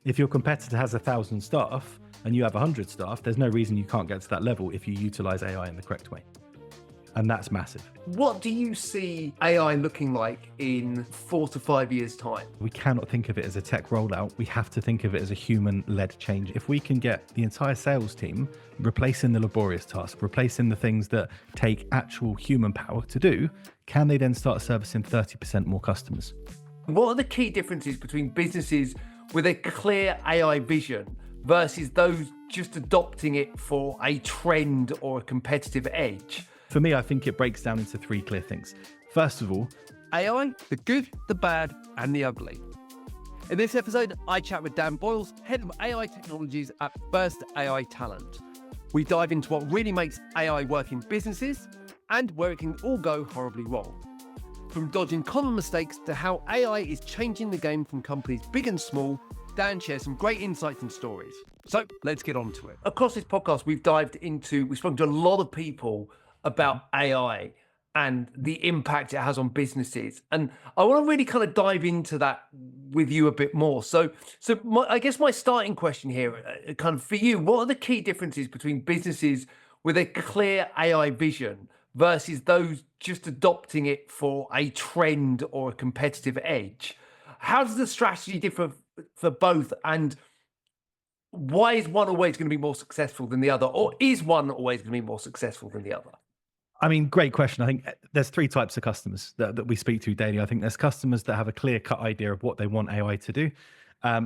If your competitor has 1,000 staff and you have 100 staff, there's no reason you can't get to that level if you utilize AI in the correct way. And that's massive. What do you see AI looking like in 4 to 5 years' time? We cannot think of it as a tech rollout. We have to think of it as a human-led change. If we can get the entire sales team replacing the laborious tasks, replacing the things that take actual human power to do, can they then start servicing 30% more customers? What are the key differences between businesses with a clear AI vision versus those just adopting it for a trend or a competitive edge? For me, I think it breaks down into 3 clear things. First of all, AI, the good, the bad, and the ugly. In this episode, I chat with Dan Boyles, Head of AI Technologies at First AI Talent. We dive into what really makes AI work in businesses and where it can all go horribly wrong. From dodging common mistakes to how AI is changing the game from companies big and small, Dan shares some great insights and stories. So let's get on to it. Across this podcast, we've spoken to a lot of people about AI and the impact it has on businesses. And I want to really kind of dive into that with you a bit more. So I guess my starting question here, kind of for you, what are the key differences between businesses with a clear AI vision versus those just adopting it for a trend or a competitive edge? How does the strategy differ for both? And why is one always going to be more successful than the other? Or is one always going to be more successful than the other? I mean, great question. I think there's 3 types of customers that we speak to daily. I think there's customers that have a clear-cut idea of what they want AI to do.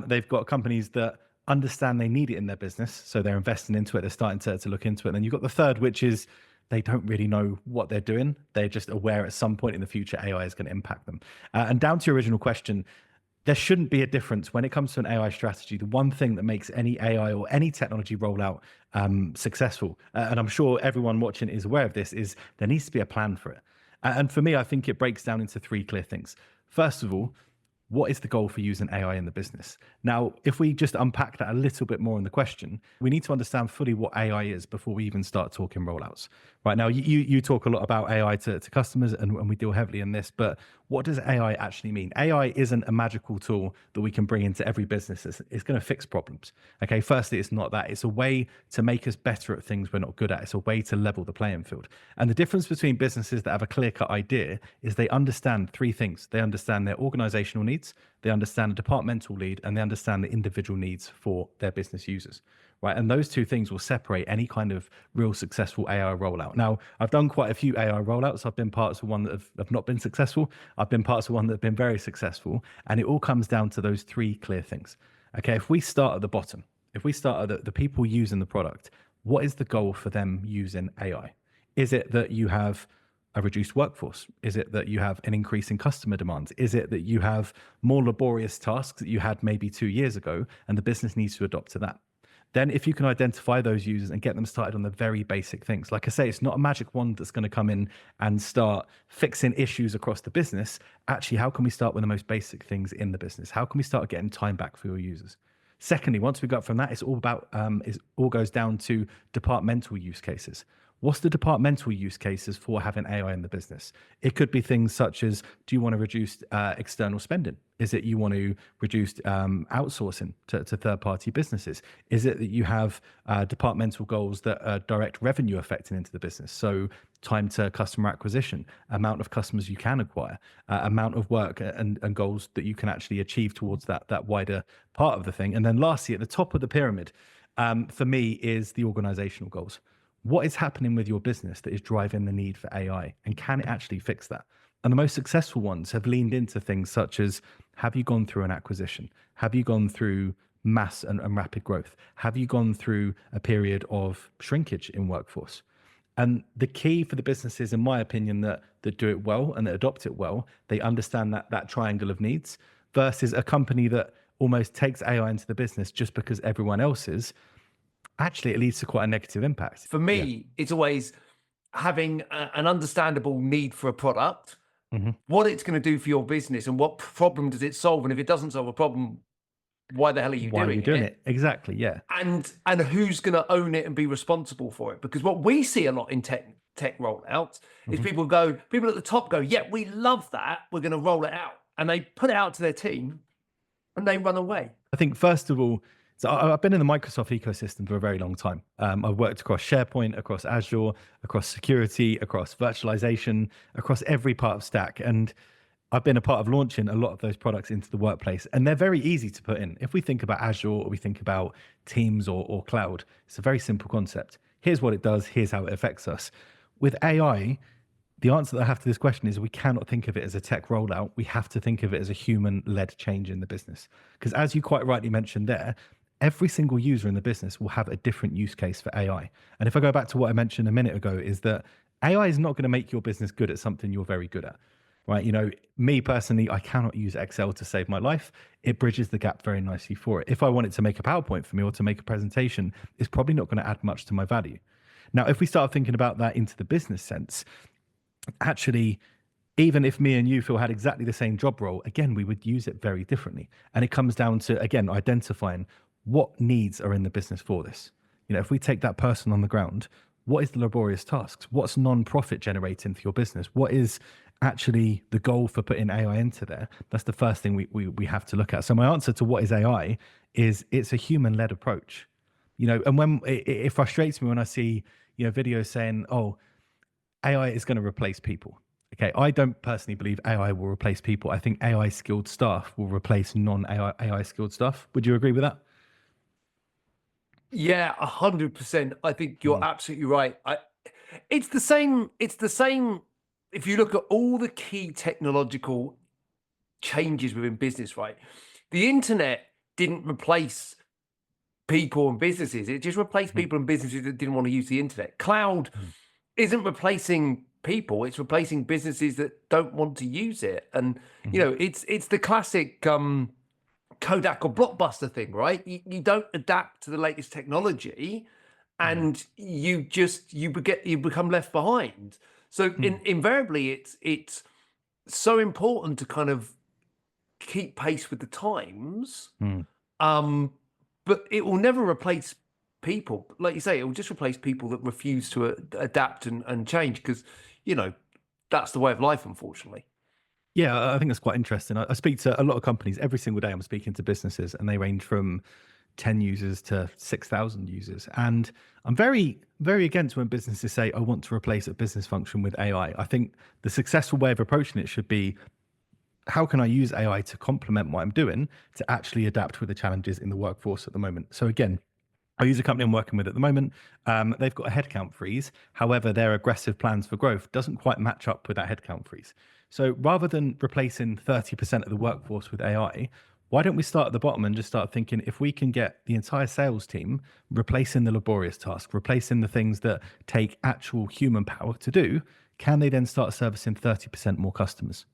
They've got companies that understand they need it in their business, so they're investing into it. They're starting to look into it. And then you've got the third, which is they don't really know what they're doing. They're just aware at some point in the future AI is going to impact them. And down to your original question, there shouldn't be a difference when it comes to an AI strategy. The one thing that makes any AI or any technology rollout successful, and I'm sure everyone watching is aware of this, is there needs to be a plan for it. And for me, I think it breaks down into 3 clear things. First of all, what is the goal for using AI in the business? Now, if we just unpack that a little bit more in the question, we need to understand fully what AI is before we even start talking rollouts. Right now, you talk a lot about AI to customers, and we deal heavily in this, but what does AI actually mean? AI isn't a magical tool that we can bring into every business. It's going to fix problems. Okay, firstly, it's not that. It's a way to make us better at things we're not good at. It's a way to level the playing field. And the difference between businesses that have a clear-cut idea is they understand 3 things. They understand their organizational needs, they understand the departmental lead, and they understand the individual needs for their business users. Right. And those 2 things will separate any kind of real successful AI rollout. Now, I've done quite a few AI rollouts. I've been parts of one that have not been successful. I've been parts of one that have been very successful. And it all comes down to those 3 clear things. Okay. If we start at the bottom, if we start at the people using the product, what is the goal for them using AI? Is it that you have a reduced workforce? Is it that you have an increase in customer demands? Is it that you have more laborious tasks that you had maybe 2 years ago and the business needs to adopt to that? Then if you can identify those users and get them started on the very basic things, like I say, it's not a magic wand that's going to come in and start fixing issues across the business. Actually, how can we start with the most basic things in the business? How can we start getting time back for your users? Secondly, once we got from that, it's all about, it all goes down to departmental use cases. What's the departmental use cases for having AI in the business? It could be things such as, do you want to reduce external spending? Is it you want to reduce outsourcing to third-party businesses? Is it that you have departmental goals that are direct revenue affecting into the business? So time to customer acquisition, amount of customers you can acquire, amount of work and goals that you can actually achieve towards that wider part of the thing. And then lastly, at the top of the pyramid, for me, is the organizational goals. What is happening with your business that is driving the need for AI, and can it actually fix that? And the most successful ones have leaned into things such as, have you gone through an acquisition? Have you gone through mass and rapid growth? Have you gone through a period of shrinkage in workforce? And the key for the businesses, in my opinion, that do it well and that adopt it well, they understand that triangle of needs, versus a company that almost takes AI into the business just because everyone else is. Actually, it leads to quite a negative impact. For me, it's always having an understandable need for a product, what it's going to do for your business, and what problem does it solve. And if it doesn't solve a problem, why the hell are you doing it? Exactly, yeah. And who's going to own it and be responsible for it? Because what we see a lot in tech rollouts is people at the top go, yeah, we love that, we're going to roll it out. And they put it out to their team. and they run away. I think first of all, so I've been in the Microsoft ecosystem for a very long time. I've worked across SharePoint, across Azure, across security, across virtualization, across every part of stack. And I've been a part of launching a lot of those products into the workplace, and they're very easy to put in. If we think about Azure or we think about Teams or cloud, it's a very simple concept. Here's what it does. Here's how it affects us. With AI, the answer that I have to this question is we cannot think of it as a tech rollout. We have to think of it as a human-led change in the business. Because as you quite rightly mentioned there, every single user in the business will have a different use case for AI. And if I go back to what I mentioned a minute ago, is that AI is not going to make your business good at something you're very good at, right? You know, me personally, I cannot use Excel to save my life. It bridges the gap very nicely for it. If I wanted to make a PowerPoint for me or to make a presentation, it's probably not going to add much to my value. Now, if we start thinking about that into the business sense, actually, even if me and you, Phil, had exactly the same job role, again, we would use it very differently. And it comes down to, again, identifying what needs are in the business for this. You know, if we take that person on the ground, what is the laborious tasks? What's non-profit generating for your business? What is actually the goal for putting AI into there? That's the first thing we have to look at. So my answer to what is AI is it's a human-led approach. You know, and when it frustrates me when I see, you know, videos saying, oh, AI is going to replace people. Okay, I don't personally believe AI will replace people. I think AI skilled staff will replace non-AI skilled staff. Would you agree with that? Yeah, 100%. I think you're absolutely right. It's the same. It's the same. If you look at all the key technological changes within business, right? The internet didn't replace people and businesses. It just replaced people and businesses that didn't want to use the internet. Cloud isn't replacing people. It's replacing businesses that don't want to use it. And, you know, it's the classic Kodak or Blockbuster thing, right? You don't adapt to the latest technology and you become left behind. So invariably it's so important to kind of keep pace with the times. But it will never replace people. Like you say, it will just replace people that refuse to adapt and change, because, you know, that's the way of life, unfortunately. Yeah, I think that's quite interesting. I speak to a lot of companies every single day. I'm speaking to businesses, and they range from 10 users to 6,000 users. And I'm very, very against when businesses say, I want to replace a business function with AI. I think the successful way of approaching it should be, how can I use AI to complement what I'm doing to actually adapt with the challenges in the workforce at the moment? So again, I use a company I'm working with at the moment. They've got a headcount freeze. However, their aggressive plans for growth doesn't quite match up with that headcount freeze. So rather than replacing 30% of the workforce with AI, why don't we start at the bottom and just start thinking, if we can get the entire sales team replacing the laborious task, replacing the things that take actual human power to do, can they then start servicing 30% more customers?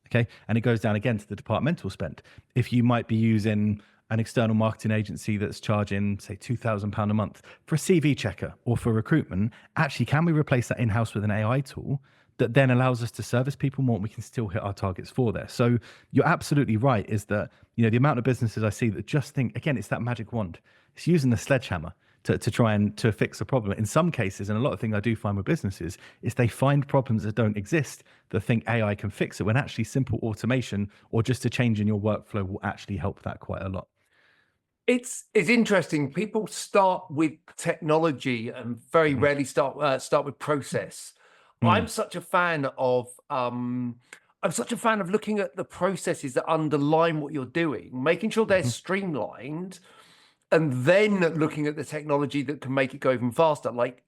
Okay. And it goes down again to the departmental spend. If you might be using an external marketing agency that's charging, say, £2,000 a month for a CV checker or for recruitment, actually, can we replace that in-house with an AI tool that then allows us to service people more, and we can still hit our targets for there? So you're absolutely right, is that, you know, the amount of businesses I see that just think, again, it's that magic wand. It's using the sledgehammer to try and to fix a problem. In some cases, and a lot of things I do find with businesses, is they find problems that don't exist, that think AI can fix it, when actually simple automation or just a change in your workflow will actually help that quite a lot. It's interesting. People start with technology and very rarely start with process. I'm such a fan of looking at the processes that underline what you're doing, making sure they're streamlined, and then looking at the technology that can make it go even faster. Like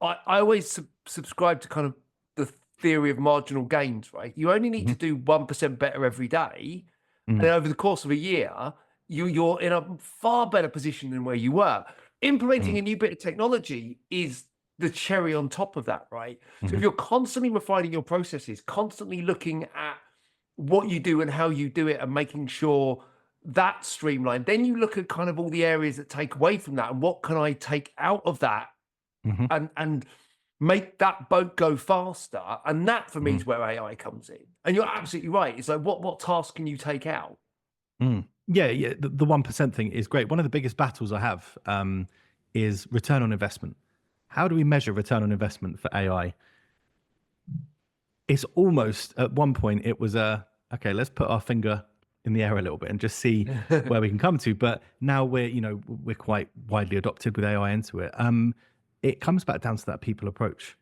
I always subscribe to kind of the theory of marginal gains, right? You only need to do 1% better every day, and over the course of a year, you're in a far better position than where you were. Implementing a new bit of technology is the cherry on top of that, right? So if you're constantly refining your processes, constantly looking at what you do and how you do it and making sure that's streamlined, then you look at kind of all the areas that take away from that and what can I take out of that and make that boat go faster. And that for me is where AI comes in. And you're absolutely right. It's like, what task can you take out? Yeah, the 1% thing is great. One of the biggest battles I have is return on investment. How do we measure return on investment for AI? It's almost, at one point, it was okay, let's put our finger in the air a little bit and just see where we can come to. But now we're quite widely adopted with AI into it. It comes back down to that people approach.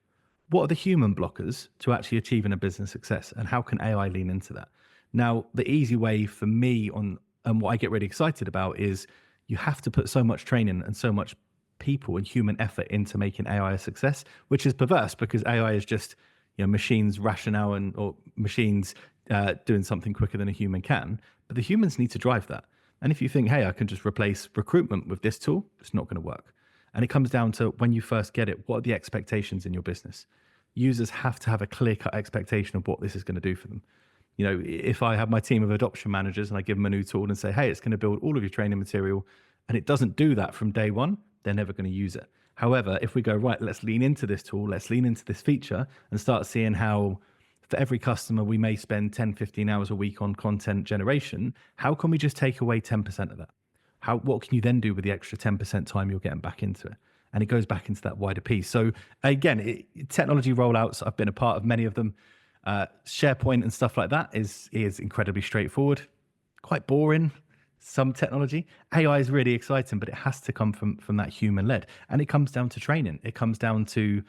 What are the human blockers to actually achieving a business success, and how can AI lean into that? Now, the easy way for me and what I get really excited about is you have to put so much training and so much people and human effort into making AI a success, which is perverse because AI is just machines rationale or machines doing something quicker than a human can. But the humans need to drive that. And if you think, hey, I can just replace recruitment with this tool, it's not going to work. And it comes down to when you first get it, what are the expectations in your business? Users have to have a clear-cut expectation of what this is going to do for them. If I have my team of adoption managers and I give them a new tool and say, hey, it's going to build all of your training material, and it doesn't do that from day one, they're never going to use it. However, if we go, right, let's lean into this tool, let's lean into this feature and start seeing how for every customer, we may spend 10, 15 hours a week on content generation. How can we just take away 10% of that? What can you then do with the extra 10% time you're getting back into it? And it goes back into that wider piece. So again, technology rollouts, I've been a part of many of them. SharePoint and stuff like that is incredibly straightforward, quite boring. Some technology. AI is really exciting, but it has to come from that human led. And it comes down to training. It comes down to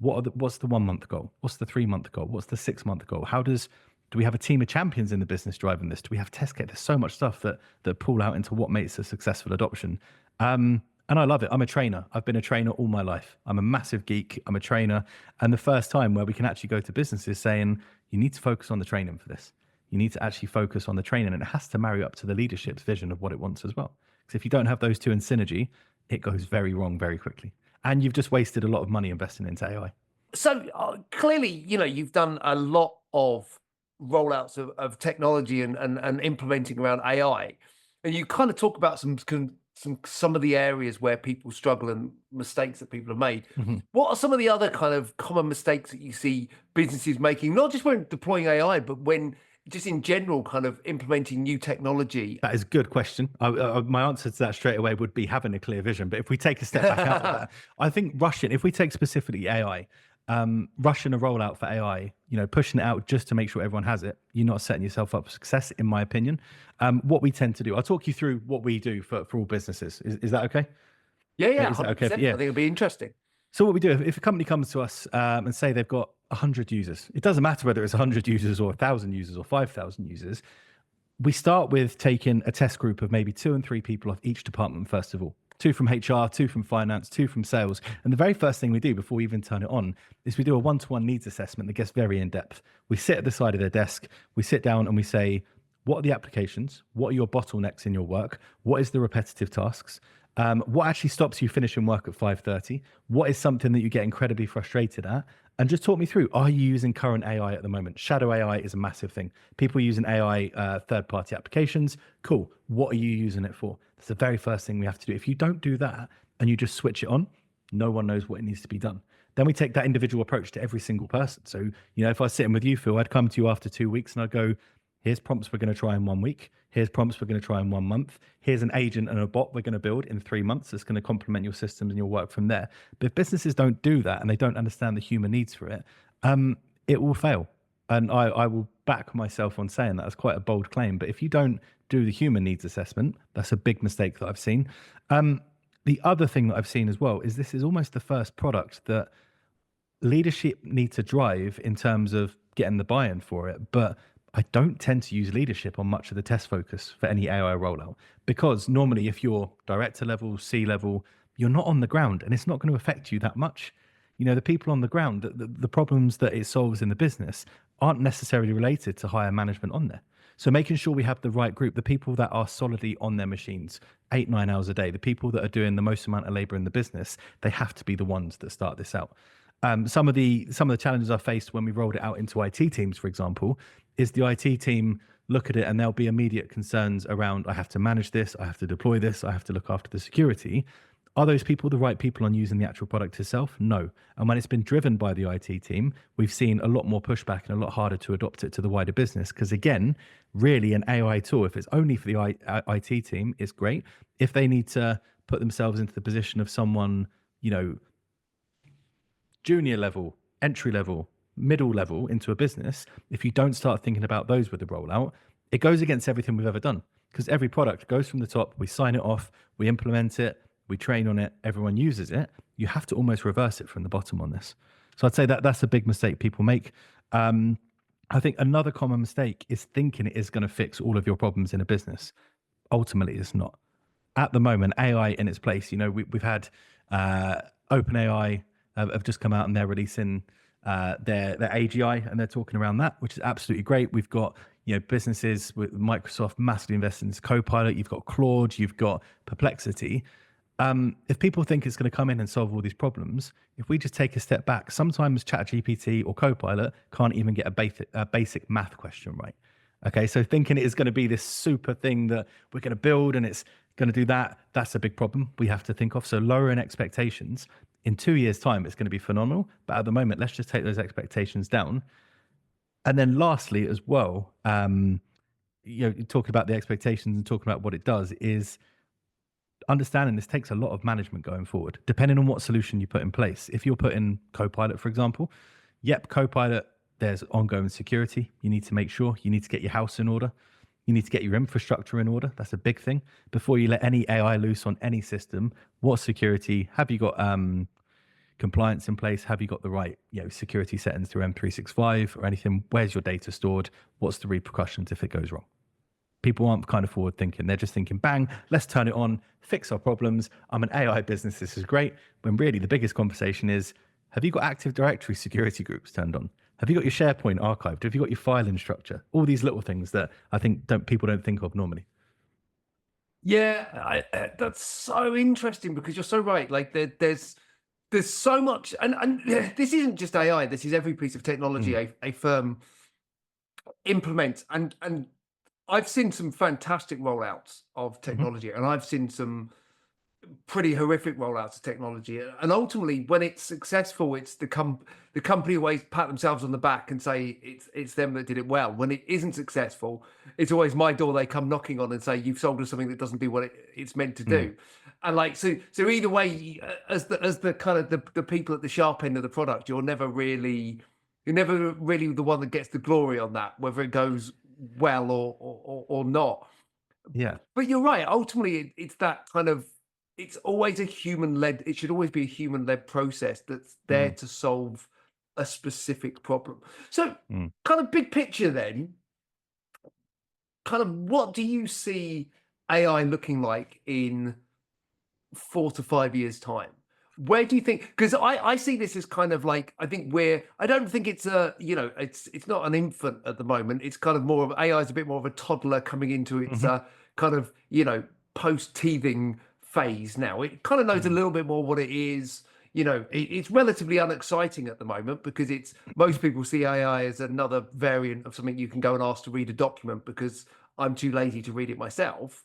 what's the 1 month goal? What's the 3 month goal? What's the 6 month goal? Do we have a team of champions in the business driving this? Do we have test case? There's so much stuff that pull out into what makes a successful adoption. And I love it. I'm a trainer. I've been a trainer all my life. I'm a massive geek. I'm a trainer. And the first time where we can actually go to businesses saying, you need to focus on the training for this. You need to actually focus on the training, and it has to marry up to the leadership's vision of what it wants as well. Because if you don't have those two in synergy, it goes very wrong very quickly. And you've just wasted a lot of money investing into AI. So clearly, you've done a lot of rollouts of technology and implementing around AI. And you kind of talk about some of the areas where people struggle and mistakes that people have made. Mm-hmm. What are some of the other kind of common mistakes that you see businesses making, not just when deploying AI, but when just in general kind of implementing new technology? That is a good question. My answer to that straight away would be having a clear vision. But if we take a step back out of that, I think if we take specifically AI, rushing a rollout for AI, pushing it out just to make sure everyone has it, you're not setting yourself up for success, in my opinion. What we tend to do, I'll talk you through what we do for all businesses. Is that okay? Yeah. Is that okay? Yeah. I think it'll be interesting. So what we do, if a company comes to us and say they've got 100 users, it doesn't matter whether it's 100 users or 1,000 users or 5,000 users. We start with taking a test group of maybe 2 and 3 people off each department, first of all. 2 from HR, 2 from finance, 2 from sales. And the very first thing we do before we even turn it on is we do a one-to-one needs assessment that gets very in-depth. We sit at the side of their desk, we sit down and we say, what are the applications? What are your bottlenecks in your work? What is the repetitive tasks? What actually stops you finishing work at 5:30? What is something that you get incredibly frustrated at? And just talk me through, are you using current AI at the moment? Shadow AI is a massive thing. People using AI third-party applications, cool. What are you using it for? That's the very first thing we have to do. If you don't do that and you just switch it on, no one knows what it needs to be done. Then we take that individual approach to every single person. So, if I was sitting with you, Phil, I'd come to you after 2 weeks and I'd go, here's prompts we're going to try in 1 week. Here's prompts we're going to try in 1 month. Here's an agent and a bot we're going to build in 3 months that's going to complement your systems and your work from there. But if businesses don't do that and they don't understand the human needs for it, it will fail. And I will back myself on saying that. That's quite a bold claim. But if you don't do the human needs assessment, that's a big mistake that I've seen. The other thing that I've seen as well is this is almost the first product that leadership need to drive in terms of getting the buy-in for it. But I don't tend to use leadership on much of the test focus for any AI rollout, because normally if you're director level, C level, you're not on the ground and it's not going to affect you that much. The people on the ground, the problems that it solves in the business aren't necessarily related to higher management on there. So making sure we have the right group, the people that are solidly on their machines 8-9 hours a day, the people that are doing the most amount of labor in the business, they have to be the ones that start this out. Some of the challenges I faced when we rolled it out into IT teams, for example, is the IT team look at it and there'll be immediate concerns around, I have to manage this, I have to deploy this, I have to look after the security. Are those people the right people on using the actual product itself? No. And when it's been driven by the IT team, we've seen a lot more pushback and a lot harder to adopt it to the wider business. Because again, really an AI tool, if it's only for the IT team, is great. If they need to put themselves into the position of someone, junior level, entry level, middle level into a business, if you don't start thinking about those with the rollout, it goes against everything we've ever done, because every product goes from the top, we sign it off, we implement it, we train on it, everyone uses it. You have to almost reverse it from the bottom on this. So I'd say that that's a big mistake people make. I think another common mistake is thinking it is going to fix all of your problems in a business. Ultimately, it's not. At the moment, AI in its place, we've had OpenAI have just come out and they're releasing their AGI, and they're talking around that, which is absolutely great. We've got businesses with Microsoft massively invested in this Copilot. You've got Claude, you've got Perplexity. If people think it's going to come in and solve all these problems, if we just take a step back, sometimes ChatGPT or Copilot can't even get a basic math question right. Okay, so thinking it is going to be this super thing that we're going to build and it's going to do that, that's a big problem we have to think of. So lowering expectations. In 2 years' time, it's going to be phenomenal. But at the moment, let's just take those expectations down. And then lastly, as well, talking about the expectations and talking about what it does is understanding this takes a lot of management going forward, depending on what solution you put in place. If you're putting Copilot, for example, Copilot, there's ongoing security. You need to make sure you need to get your house in order. You need to get your infrastructure in order. That's a big thing. Before you let any AI loose on any system, what security? Have you got compliance in place? Have you got the right security settings through M365 or anything? Where's your data stored? What's the repercussions if it goes wrong? People aren't kind of forward thinking. They're just thinking, bang, let's turn it on, fix our problems. I'm an AI business. This is great. When really the biggest conversation is, have you got Active Directory security groups turned on? Have you got your SharePoint archived? Have you got your filing structure? All these little things that I think people don't think of normally. Yeah, that's so interesting because you're so right. Like there's so much, and this isn't just AI. This is every piece of technology a firm implements. And I've seen some fantastic rollouts of technology, and I've seen some pretty horrific rollouts of technology. And ultimately, when it's successful, it's the company always pat themselves on the back and say it's them that did it well. When it isn't successful, it's always my door they come knocking on and say, you've sold us something that doesn't do what it's meant to do. And like so either way, as the kind of the people at the sharp end of the product, you're never really the one that gets the glory on that, whether it goes well or not. Yeah. But you're right. Ultimately, it's that kind of, it's always it should always be a human-led process that's there to solve a specific problem. So kind of big picture then, kind of what do you see AI looking like in 4 to 5 years' time? Where do you think, because I see this as kind of like, I don't think it's it's not an infant at the moment. It's kind of more of, AI is a bit more of a toddler coming into its kind of, post-teething phase now. It kind of knows a little bit more what it is. It's relatively unexciting at the moment because most people see AI as another variant of something you can go and ask to read a document because I'm too lazy to read it myself.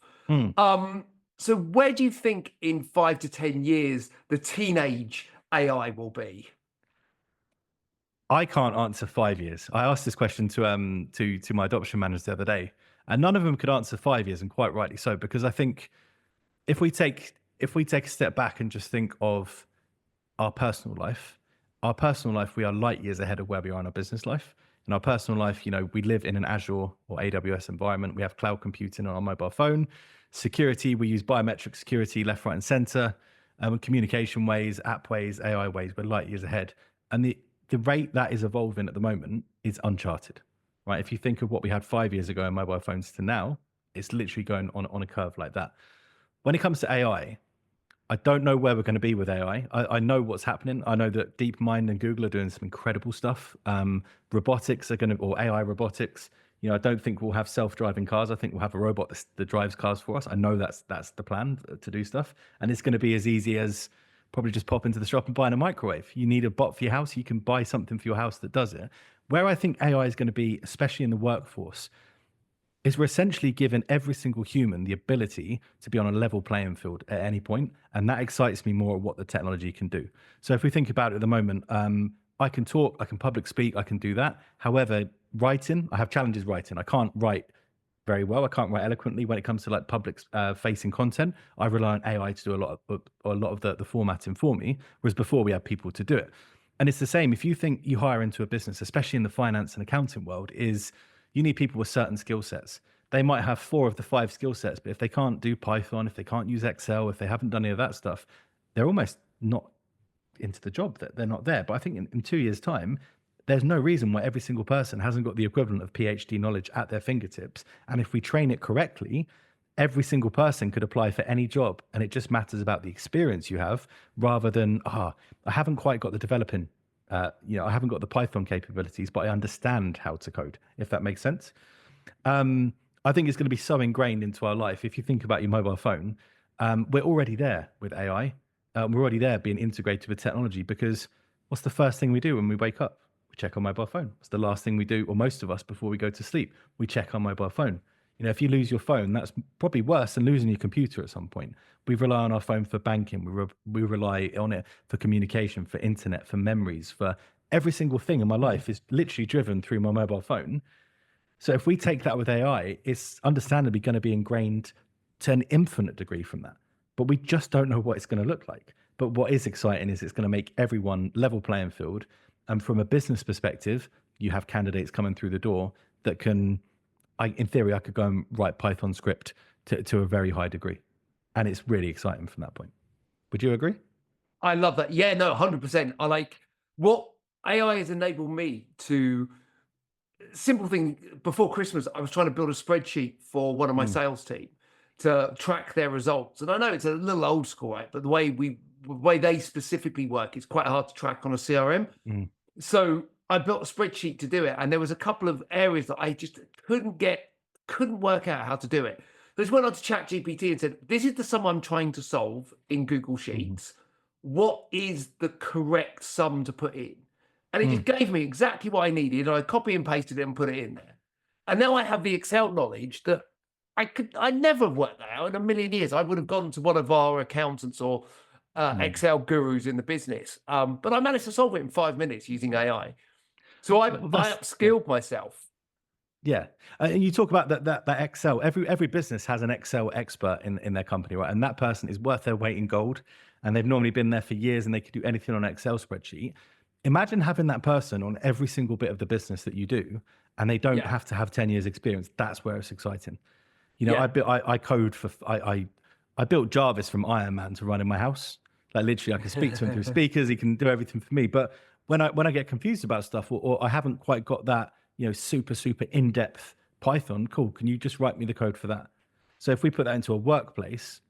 So where do you think in 5 to 10 years the teenage AI will be? I can't answer 5 years. I asked this question to my adoption managers the other day, and none of them could answer 5 years, and quite rightly so, because I think if we take a step back and just think of our personal life, we are light years ahead of where we are in our business life. In our personal life, we live in an Azure or AWS environment. We have cloud computing on our mobile phone. Security, we use biometric security left, right, and center. Communication ways, app ways, AI ways, we're light years ahead. And the rate that is evolving at the moment is uncharted, right? If you think of what we had 5 years ago in mobile phones to now, it's literally going on a curve like that. When it comes to AI, I don't know where we're going to be with AI. I know what's happening. I know that DeepMind and Google are doing some incredible stuff. Robotics or AI robotics. I don't think we'll have self-driving cars. I think we'll have a robot that drives cars for us. I know that's the plan to do stuff. And it's going to be as easy as probably just pop into the shop and buying a microwave. You need a bot for your house. You can buy something for your house that does it. Where I think AI is going to be, especially in the workforce, is we're essentially giving every single human the ability to be on a level playing field at any point. And that excites me more at what the technology can do. So if we think about it at the moment, I can talk, I can public speak, I can do that. However, writing, I have challenges writing. I can't write very well. I can't write eloquently when it comes to like public facing content. I rely on AI to do a lot of the formatting for me, whereas before we had people to do it. And it's the same. If you hire into a business, especially in the finance and accounting world, is you need people with certain skill sets. they might have 4 of the 5 skill sets, but if they can't do Python, if they can't use Excel, if they haven't done any of that stuff, they're almost not into the job, that they're not there. But I think in 2 years' time, there's no reason why every single person hasn't got the equivalent of PhD knowledge at their fingertips. And if we train it correctly, every single person could apply for any job. And it just matters about the experience you have rather than, I haven't quite got the developing, I haven't got the Python capabilities, but I understand how to code, if that makes sense. I think it's going to be so ingrained into our life. If you think about your mobile phone, we're already there with AI. We're already there being integrated with technology, because what's the first thing we do when we wake up? We check our mobile phone. It's the last thing we do, or most of us, before we go to sleep. We check our mobile phone. If you lose your phone, that's probably worse than losing your computer at some point. We rely on our phone for banking. We rely on it for communication, for internet, for memories, for every single thing in my life is literally driven through my mobile phone. So if we take that with AI, it's understandably going to be ingrained to an infinite degree from that. But we just don't know what it's going to look like. But what is exciting is it's going to make everyone level playing field. And from a business perspective, you have candidates coming through the door that can, in theory, I could go and write Python script to a very high degree. And it's really exciting from that point. Would you agree? I love that. Yeah, no, 100%. I like what AI has enabled me to. Simple thing, before Christmas, I was trying to build a spreadsheet for one of my sales team to track their results. And I know it's a little old school, right? But the way they specifically work, it's quite hard to track on a CRM. So I built a spreadsheet to do it. And there was a couple of areas that I just couldn't work out how to do it. So I just went on to ChatGPT and said, this is the sum I'm trying to solve in Google Sheets. What is the correct sum to put in? And it just gave me exactly what I needed. And I copy and pasted it and put it in there. And now I have the Excel knowledge that I never worked that out in a million years. I would have gone to one of our accountants or Excel gurus in the business. But I managed to solve it in 5 minutes using AI. So I upskilled myself. Yeah. And you talk about that Excel. Every business has an Excel expert in their company, right? And that person is worth their weight in gold. And they've normally been there for years and they could do anything on an Excel spreadsheet. Imagine having that person on every single bit of the business that you do, and they don't have to have 10 years experience. That's where it's exciting. I code for, I built Jarvis from Iron Man to run in my house. Like literally I can speak to him through speakers. He can do everything for me. But when I get confused about stuff or I haven't quite got that, super in-depth Python, cool. Can you just write me the code for that? So if we put that into a workplace,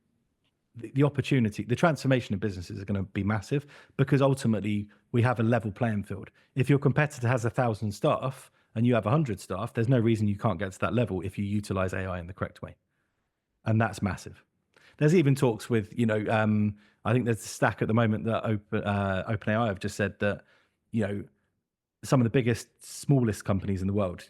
the opportunity, the transformation of businesses is going to be massive, because ultimately we have a level playing field. If your competitor has 1,000 staff and you have 100 staff, there's no reason you can't get to that level if you utilize AI in the correct way. And that's massive. There's even talks with, I think there's a stack at the moment that OpenAI have just said that, some of the biggest, smallest companies in the world,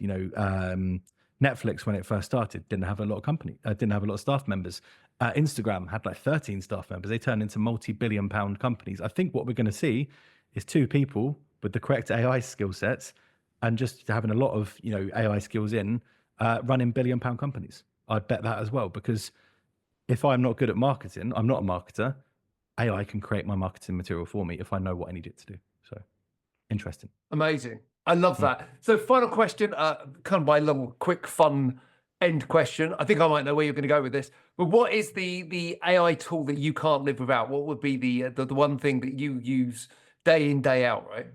Netflix, when it first started, didn't have a lot of staff members. Instagram had like 13 staff members. They turned into multi-billion-pound companies. I think what we're going to see is 2 people with the correct AI skill sets and just having a lot of AI skills in running billion-pound companies. I'd bet that as well, because if I'm not good at marketing, I'm not a marketer. AI can create my marketing material for me if I know what I need it to do. So interesting. Amazing. I love that. So final question, kind of my little quick fun end question. I think I might know where you're going to go with this, but what is the AI tool that you can't live without? What would be the one thing that you use day in, day out, right?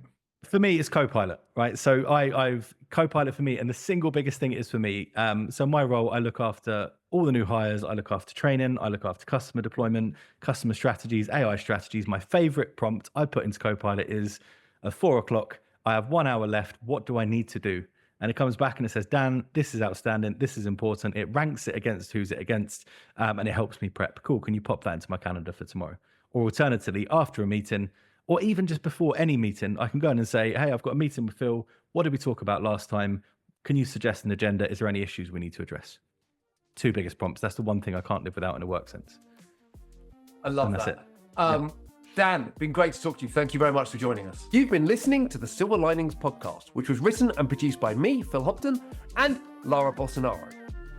For me, it's Copilot, right? So I've Copilot for me, and the single biggest thing it is for me. So my role, I look after all the new hires. I look after training. I look after customer deployment, customer strategies, AI strategies. My favorite prompt I put into Copilot is at 4 o'clock. I have 1 hour left. What do I need to do? And it comes back and it says, Dan, this is outstanding. This is important. It ranks it against who's it against. And it helps me prep. Cool. Can you pop that into my calendar for tomorrow? Or alternatively, after a meeting, or even just before any meeting, I can go in and say, hey, I've got a meeting with Phil. What did we talk about last time? Can you suggest an agenda? Is there any issues we need to address? 2 biggest prompts. That's the one thing I can't live without in a work sense. I love that. Dan, been great to talk to you. Thank you very much for joining us. You've been listening to the Silver Linings podcast, which was written and produced by me, Phil Hopton, and Lara Bolsonaro.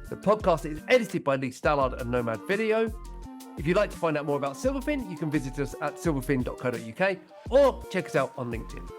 The podcast is edited by Lee Stallard and Nomad Video. If you'd like to find out more about Silverfin, you can visit us at silverfin.co.uk or check us out on LinkedIn.